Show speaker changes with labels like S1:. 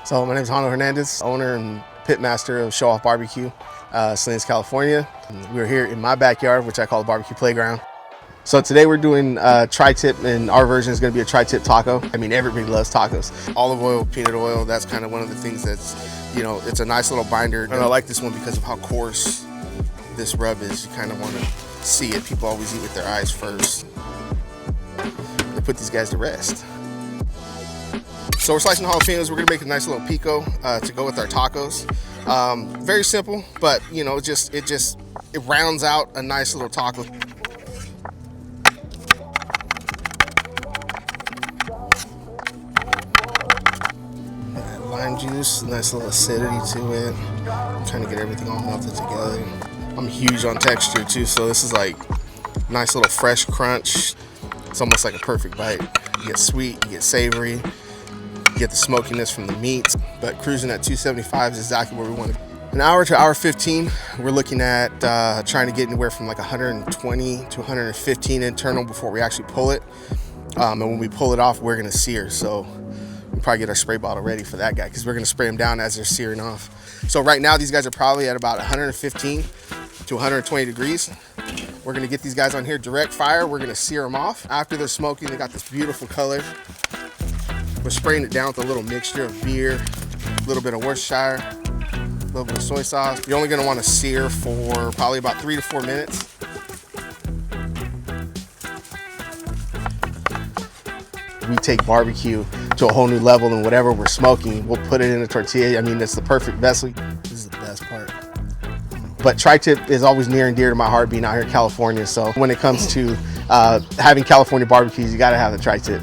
S1: So my name is Hondo Hernandez, owner and pitmaster of Show Off Barbecue, Salinas, California. We're here in my backyard, which I call the barbecue playground. So today we're doing tri-tip, and our version is going to be a tri-tip taco. I mean, everybody loves tacos. Olive oil, peanut oil, that's kind of one of the things that's, you know, it's a nice little binder. And I like this one because of how coarse this rub is. You kind of want to see it. People always eat with their eyes first. They put these guys to rest. So we're slicing jalapenos. We're gonna make a nice little pico to go with our tacos. Very simple, but you know, it rounds out a nice little taco. Lime juice, nice little acidity to it. I'm trying to get everything all melted together. I'm huge on texture too, so this is like nice little fresh crunch. It's almost like a perfect bite. You get sweet, you get savory. Get the smokiness from the meats, but cruising at 275 is exactly where we want to. An hour to hour 15, we're looking at trying to get anywhere from like 120 to 115 internal before we actually pull it. And when we pull it off, we're gonna sear. So we probably get our spray bottle ready for that guy because we're gonna spray them down as they're searing off. So right now, these guys are probably at about 115 to 120 degrees. We're gonna get these guys on here direct fire. We're gonna sear them off. After they're smoking, they got this beautiful color. We're spraying it down with a little mixture of beer, a little bit of Worcestershire, a little bit of soy sauce. You're only gonna wanna sear for probably about 3 to 4 minutes. We take barbecue to a whole new level, and whatever we're smoking, we'll put it in a tortilla. I mean, it's the perfect vessel. This is the best part. But tri-tip is always near and dear to my heart being out here in California. So when it comes to having California barbecues, you gotta have the tri-tip.